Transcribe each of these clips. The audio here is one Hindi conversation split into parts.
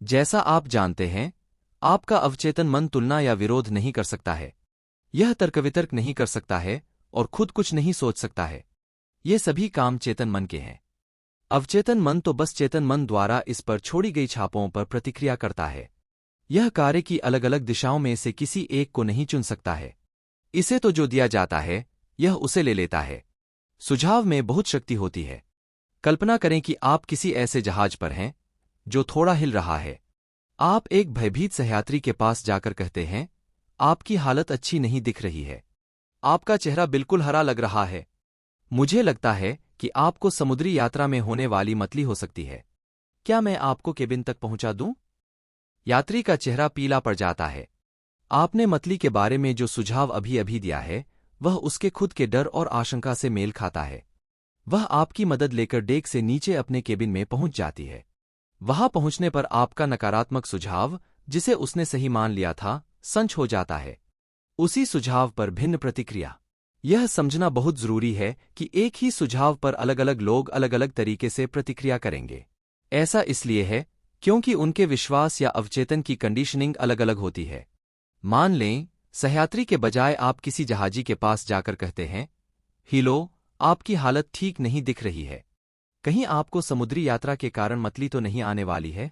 जैसा आप जानते हैं, आपका अवचेतन मन तुलना या विरोध नहीं कर सकता है। यह तर्कवितर्क नहीं कर सकता है और खुद कुछ नहीं सोच सकता है। ये सभी काम चेतन मन के हैं। अवचेतन मन तो बस चेतन मन द्वारा इस पर छोड़ी गई छापों पर प्रतिक्रिया करता है। यह कार्य की अलग अलग दिशाओं में से किसी एक को नहीं चुन सकता है। इसे तो जो दिया जाता है, यह उसे ले लेता है। सुझाव में बहुत शक्ति होती है। कल्पना करें कि आप किसी ऐसे जहाज पर हैं जो थोड़ा हिल रहा है। आप एक भयभीत सहयात्री के पास जाकर कहते हैं, आपकी हालत अच्छी नहीं दिख रही है। आपका चेहरा बिल्कुल हरा लग रहा है। मुझे लगता है कि आपको समुद्री यात्रा में होने वाली मतली हो सकती है। क्या मैं आपको केबिन तक पहुंचा दूं? यात्री का चेहरा पीला पड़ जाता है। आपने मतली के बारे में जो सुझाव अभी अभी दिया है, वह उसके खुद के डर और आशंका से मेल खाता है। वह आपकी मदद लेकर डेक से नीचे अपने केबिन में पहुंच जाती है। वहां पहुंचने पर आपका नकारात्मक सुझाव, जिसे उसने सही मान लिया था, सच हो जाता है। उसी सुझाव पर भिन्न प्रतिक्रिया। यह समझना बहुत जरूरी है कि एक ही सुझाव पर अलग अलग लोग अलग अलग तरीके से प्रतिक्रिया करेंगे। ऐसा इसलिए है क्योंकि उनके विश्वास या अवचेतन की कंडीशनिंग अलग अलग होती है। मान लें, सहयात्री के बजाय आप किसी जहाजी के पास जाकर कहते हैं, हिलो, आपकी हालत ठीक नहीं दिख रही है। कहीं आपको समुद्री यात्रा के कारण मतली तो नहीं आने वाली है?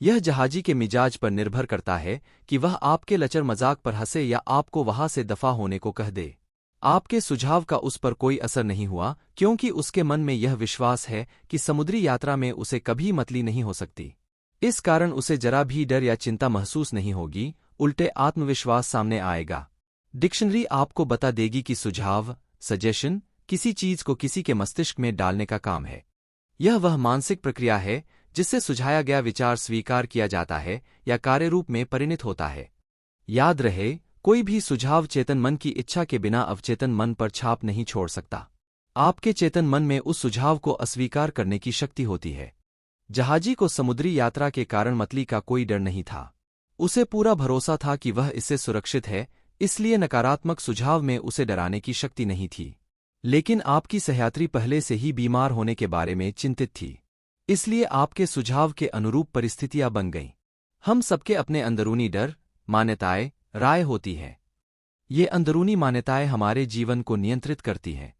यह जहाजी के मिजाज पर निर्भर करता है कि वह आपके लचर मजाक पर हंसे या आपको वहां से दफा होने को कह दे। आपके सुझाव का उस पर कोई असर नहीं हुआ क्योंकि उसके मन में यह विश्वास है कि समुद्री यात्रा में उसे कभी मतली नहीं हो सकती। इस कारण उसे जरा भी डर या चिंता महसूस नहीं होगी, उल्टे आत्मविश्वास सामने आएगा। डिक्शनरी आपको बता देगी कि सुझाव, सजेशन, किसी चीज को किसी के मस्तिष्क में डालने का काम है। यह वह मानसिक प्रक्रिया है जिससे सुझाया गया विचार स्वीकार किया जाता है या कार्यरूप में परिणत होता है। याद रहे, कोई भी सुझाव चेतन मन की इच्छा के बिना अवचेतन मन पर छाप नहीं छोड़ सकता। आपके चेतन मन में उस सुझाव को अस्वीकार करने की शक्ति होती है। जहाजी को समुद्री यात्रा के कारण मतली का कोई डर नहीं था। उसे पूरा भरोसा था कि वह इससे सुरक्षित है, इसलिए नकारात्मक सुझाव में उसे डराने की शक्ति नहीं थी। लेकिन आपकी सहयात्री पहले से ही बीमार होने के बारे में चिंतित थी, इसलिए आपके सुझाव के अनुरूप परिस्थितियां बन गईं। हम सबके अपने अंदरूनी डर, मान्यताएं, राय होती हैं। ये अंदरूनी मान्यताएं हमारे जीवन को नियंत्रित करती हैं।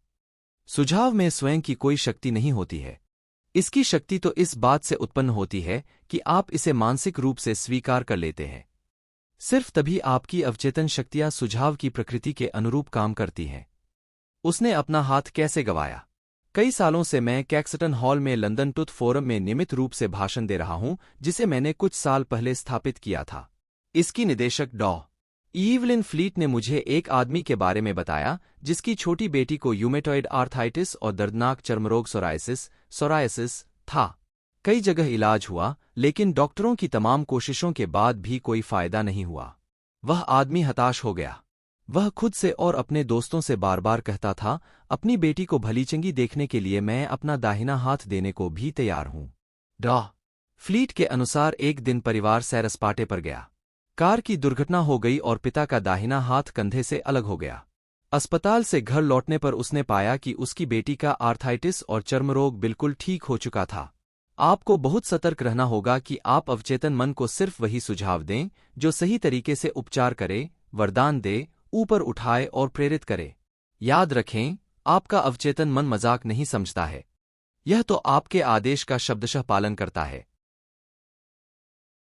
सुझाव में स्वयं की कोई शक्ति नहीं होती है। इसकी शक्ति तो इस बात से उत्पन्न होती है कि आप इसे मानसिक रूप से स्वीकार कर लेते हैं। सिर्फ तभी आपकी अवचेतन शक्तियां सुझाव की प्रकृति के अनुरूप काम करती हैं। उसने अपना हाथ कैसे गंवाया? कई सालों से मैं कैक्सटन हॉल में लंदन टूथ फोरम में नियमित रूप से भाषण दे रहा हूं, जिसे मैंने कुछ साल पहले स्थापित किया था। इसकी निदेशक डॉ. ईवलिन फ्लीट ने मुझे एक आदमी के बारे में बताया जिसकी छोटी बेटी को यूमेटॉइड आर्थराइटिस और दर्दनाक चर्मरोग सोरायसिस था। कई जगह इलाज हुआ, लेकिन डॉक्टरों की तमाम कोशिशों के बाद भी कोई फायदा नहीं हुआ। वह आदमी हताश हो गया। वह खुद से और अपने दोस्तों से बार बार कहता था, अपनी बेटी को भलीचंगी देखने के लिए मैं अपना दाहिना हाथ देने को भी तैयार हूं। डॉ. फ्लीट के अनुसार एक दिन परिवार सैर सपाटे पर गया। कार की दुर्घटना हो गई और पिता का दाहिना हाथ कंधे से अलग हो गया। अस्पताल से घर लौटने पर उसने पाया कि उसकी बेटी का आर्थराइटिस और चर्मरोग बिल्कुल ठीक हो चुका था। आपको बहुत सतर्क रहना होगा कि आप अवचेतन मन को सिर्फ वही सुझाव दें जो सही तरीके से उपचार करे, वरदान दे, ऊपर उठाए और प्रेरित करे। याद रखें, आपका अवचेतन मन मजाक नहीं समझता है। यह तो आपके आदेश का शब्दशः पालन करता है।